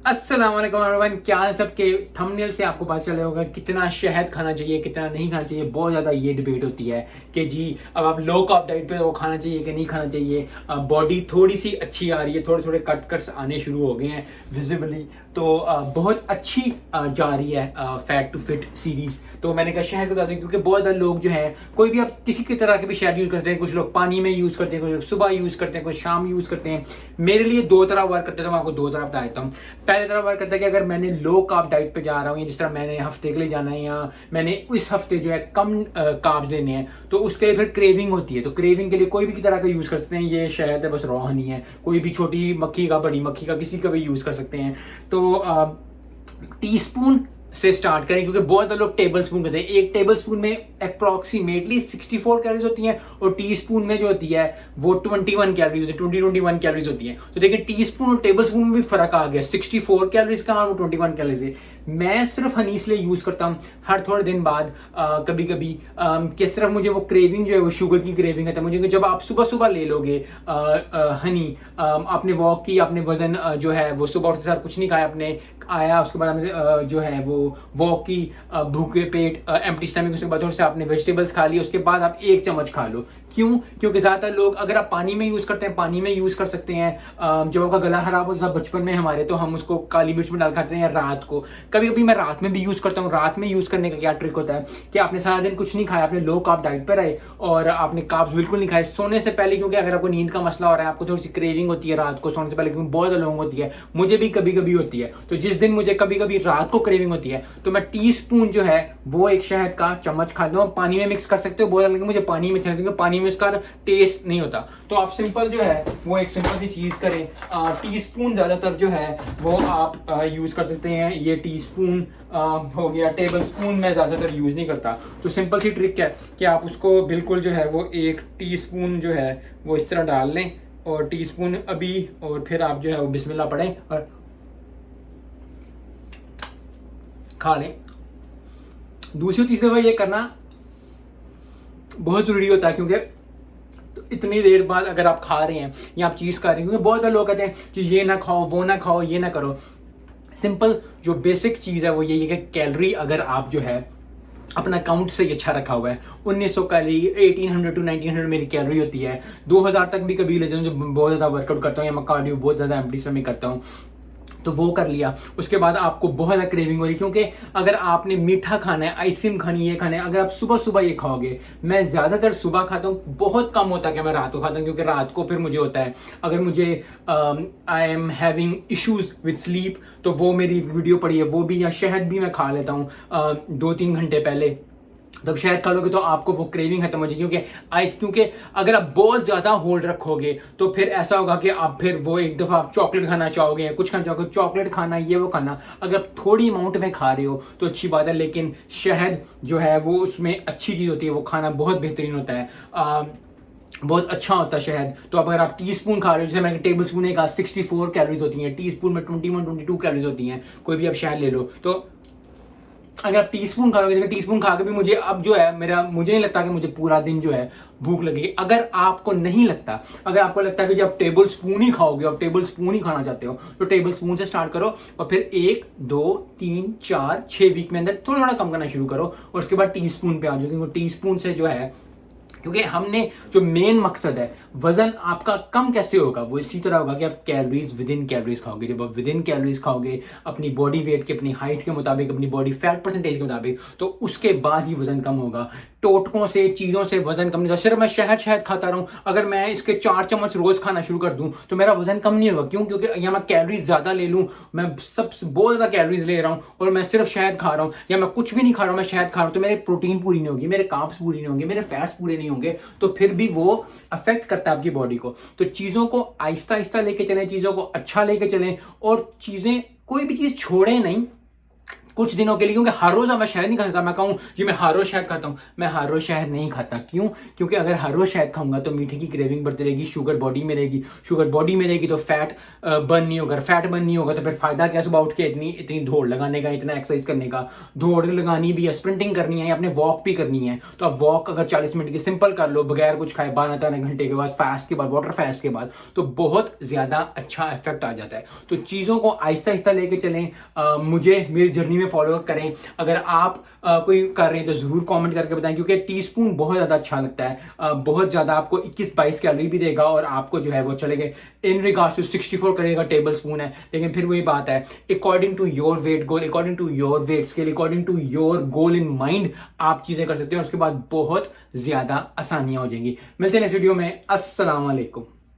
अस्सलाम वालेकुम एवरीवन, क्या हाल सबके। थंबनेल से आपको पता चला होगा कितना शहद खाना चाहिए कितना नहीं खाना चाहिए। बहुत ज़्यादा ये डिबेट होती है कि जी अब आप लो कार्ब डाइट पे वो खाना चाहिए कि नहीं खाना चाहिए। बॉडी थोड़ी सी अच्छी आ रही है, थोड़े थोड़े कट्स आने शुरू हो गए हैं विजिबली, तो बहुत अच्छी जा रही है फैट टू फिट सीरीज। तो मैंने कहा शहद बता दूँ क्योंकि बहुत ज़्यादा लोग जो हैं, कोई भी आप किसी की तरह के भी शहद यूज़ करते हैं। कुछ लोग पानी में यूज़ करते हैं, कुछ लोग सुबह यूज़ करते हैं, कुछ शाम यूज़ करते हैं। मेरे लिए दो तरह वर्क करते हैं, तो मैं आपको दो तरह बता देता हूँ। पहले तरह वर्क करता है कि अगर मैंने लो कार्ब डाइट पे जा रहा हूँ, या जिस तरह मैंने हफ्ते के लिए जाना है, या मैंने इस हफ्ते जो है कम कार्ब्स लेने हैं, तो उसके लिए फिर क्रेविंग होती है। तो क्रेविंग के लिए कोई भी तरह का यूज़ कर सकते हैं। ये शहद है, बस रॉ हनी है, कोई भी छोटी मक्खी का, बड़ी मक्खी का, किसी का भी यूज़ कर सकते हैं। तो टीस्पून से स्टार्ट करें क्योंकि बहुत सारे लोग टेबल स्पून कहते हैं। एक टेबल स्पून में अप्रॉक्सीमेटली 64 कैलोरीज होती हैं, और टी स्पून में जो होती है वो 21 कैलोरीज, 21 कैलोरीज होती है। तो देखिए टी स्पून और टेबल स्पून में भी फर्क आ गया। 64 कैलोरीज का और 21 कैलोरीज है। मैं सिर्फ हनी इसलिए यूज करता हूँ हर थोड़े दिन बाद, कभी कभी कि सिर्फ मुझे वो क्रेविंग जो है वो शुगर की क्रेविंग है। मुझे जब आप सुबह सुबह ले लोगे हनी, आपने वॉक की, आपने वजन जो है वो सुबह उठते सार कुछ नहीं खाया, आपने आया, उसके बाद आपने जो है वो वॉक की, भूखे पेट, एम्प्टी स्टमक, उसके बाद थोड़ा सा आपने वेजिटेबल्स खा ली, उसके बाद आप एक चम्मच खा लो। क्यों? क्योंकि ज़्यादातर लोग, अगर आप पानी में यूज़ करते हैं, पानी में यूज़ कर सकते हैं। जब आपका गला खराब हो, जैसा बचपन में हमारे, तो हम उसको काली मिर्च में डाल खाते हैं रात को। कभी कभी मैं रात में भी यूज़ करता हूँ। रात में यूज़ करने का क्या ट्रिक होता है कि आपने सारा दिन कुछ नहीं खाया, आपने लो कार्ब डाइट पर रहे और आपने कार्ब्स बिल्कुल नहीं खाए सोने से पहले, क्योंकि अगर आपको नींद का मसला हो रहा है, आपको थोड़ी सी क्रेविंग होती है रात को सोने से पहले, क्योंकि बहुत ज़्यादा लोगों होती है, मुझे भी कभी कभी होती है। तो जिस दिन मुझे कभी कभी रात को क्रेविंग होती है, तो मैं टी स्पून जो है वो एक शहद का चम्मच खा लूँ। पानी में मिक्स कर सकते हो, बहुत मुझे पानी में चाहिए क्योंकि पानी में उसका टेस्ट नहीं होता। तो आप सिंपल जो है वो एक सिंपल सी चीज़ करें। टी स्पून ज़्यादातर जो है वो आप यूज़ कर सकते हैं। ये टी स्पून हो गया। टेबल स्पून मैं ज़्यादातर यूज़ नहीं करता। तो सिंपल सी ट्रिक है कि आप उसको बिल्कुल जो है वो एक टी स्पून जो है वो इस तरह डाल लें, और टी स्पून अभी, और फिर आप जो है वो बिस्मिल्लाह पढ़ें और खा लें। दूसरी तीसरी दफा ये करना बहुत ज़रूरी होता है, क्योंकि तो इतनी देर बाद अगर आप खा रहे हैं या आप चीज़ खा रहे हैं, क्योंकि बहुत सारे लोग कहते हैं कि ये ना खाओ, वो ना खाओ, ये ना करो। सिंपल जो बेसिक चीज़ है वो यही है कि कैलोरी अगर आप जो है अपना काउंट से अच्छा रखा हुआ है, 1900 कैलोरी, 1800 टू 1900 मेरी कैलोरी होती है। 2000 तक भी कभी ले जाऊँ जब बहुत ज़्यादा वर्कआउट करता हूँ या मैं कार्डियो बहुत ज़्यादा एम्प्टी स्टमक करता हूँ, तो वो कर लिया। उसके बाद आपको बहुत ज़्यादा क्रेविंग हो रही, क्योंकि अगर आपने मीठा खाना है, आइसक्रीम खानी है, खाना है, अगर आप सुबह सुबह ये खाओगे, मैं ज़्यादातर सुबह खाता हूँ, बहुत कम होता है कि मैं रात को खाता हूँ, क्योंकि रात को फिर मुझे होता है, अगर मुझे I am having issues with sleep, तो वो मेरी वीडियो पड़ी है वो भी, या शहद भी मैं खा लेता हूँ 2-3 घंटे पहले। तब शहद खा लोगे तो आपको वो क्रेविंग खत्म हो जाएगी, क्योंकि अगर आप बहुत ज़्यादा होल्ड रखोगे तो फिर ऐसा होगा कि आप फिर वो एक दफ़ा आप चॉकलेट खाना चाहोगे, कुछ खाना चाहोगे, चॉकलेट खाना, ये वो खाना। अगर आप थोड़ी अमाउंट में खा रहे हो तो अच्छी बात है, लेकिन शहद जो है वो उसमें अच्छी चीज़ होती है, वो खाना बहुत बेहतरीन होता है, बहुत अच्छा होता है शहद। तो अगर आप टी स्पून खा रहे हो, जैसे मैंने टेबल स्पून एक 64 कैलोरीज होती हैं, टी स्पून में 21-22 कैलोरीज होती हैं, कोई भी आप शहद ले लो। तो अगर आप टीस्पून खाओगे, टी स्पून खा के भी मुझे अब जो है मुझे नहीं लगता कि मुझे पूरा दिन जो है भूख लगेगी। अगर आपको नहीं लगता, अगर आपको लगता है कि जब टेबल स्पून ही खाओगे, आप टेबल स्पून ही खाना चाहते हो, तो टेबल स्पून से स्टार्ट करो, और फिर 1, 2, 3, 4, 6 वीक में अंदर थोड़ा थोड़ा कम करना शुरू करो, और उसके बाद टी स्पून पे आ जाओ। क्योंकि टी स्पून से जो है, क्योंकि हमने जो मेन मकसद है वजन आपका कम कैसे होगा, वो इसी तरह होगा कि आप कैलोरीज विद इन कैलोरीज खाओगे। जब आप विद इन कैलोरीज खाओगे, अपनी बॉडी वेट के, अपनी हाइट के मुताबिक, अपनी बॉडी फैट परसेंटेज के मुताबिक, तो उसके बाद ही वजन कम होगा। टोटकों से, चीज़ों से वजन कम नहीं होगा। सिर्फ मैं शहद खाता रहूँ, अगर मैं इसके 4 चम्मच रोज़ खाना शुरू कर दूँ तो मेरा वजन कम नहीं होगा। क्यों? क्योंकि या मैं कैलोरीज ज़्यादा ले लूँ, मैं सबसे बहुत ज़्यादा कैलोरीज ले रहा हूँ, और मैं सिर्फ शहद खा रहा हूँ, या मैं कुछ भी नहीं खा रहा हूँ, मैं शहद खा रहा हूँ, तो मेरे प्रोटीन पूरी नहीं होगी, मेरे कार्ब्स पूरी नहीं होंगे, मेरे फैट्स पूरे नहीं होंगे, तो फिर भी वो अफेक्ट करता है आपकी बॉडी को। तो चीज़ों को आहिस्ता आहिस्ता लेके चलें, चीज़ों को अच्छा लेके चलें, और चीज़ें, कोई भी चीज़ छोड़ें नहीं, कुछ दिनों के लिए, क्योंकि हर रोज मैं शहद नहीं खाता। मैं कहूँ जी मैं हर रोज शहद खाता हूँ, मैं हर रोज शहद नहीं खाता। क्यों? क्योंकि अगर हर रोज शहद खाऊंगा तो मीठे की क्रेविंग बढ़ती रहेगी, शुगर बॉडी में रहेगी, शुगर बॉडी में रहेगी तो फैट बर्न नहीं होगा, फैट बर्न नहीं होगा तो फिर फायदा क्या सुबह उठ के इतनी इतनी दौड़ लगाने का, इतना एक्सरसाइज करने का। दौड़ लगानी भी है, स्प्रिंटिंग करनी है, अपने वॉक भी करनी है। तो आप वॉक अगर 40 मिनट की सिंपल कर लो बगैर कुछ खाए 12-13 घंटे के बाद, फास्ट के बाद, वाटर फास्ट के बाद, तो बहुत ज्यादा अच्छा इफेक्ट आ जाता है। तो चीजों को आहिस्ता आहिस्ता लेके चलें। मुझे मेरी जर्नी में फॉलो करें। अगर आप कोई कर रहे हैं तो जरूर कमेंट करके बताएं, क्योंकि टीस्पून बहुत ज्यादा अच्छा लगता है। बहुत ज्यादा आपको 21-22 कैलोरी भी देगा और आपको जो है वो चलेगा इन रिगार्ड्स टू 64 करेगा टेबल स्पून है। लेकिन फिर वही बात है, according to your weight goal, according to your weight scale, according to your goal in mind आप चीजें कर सकते हो। उसके बाद बहुत ज्यादा आसानियां हो जाएंगी। मिलते हैं इस वीडियो में। अस्सलाम वालेकुम।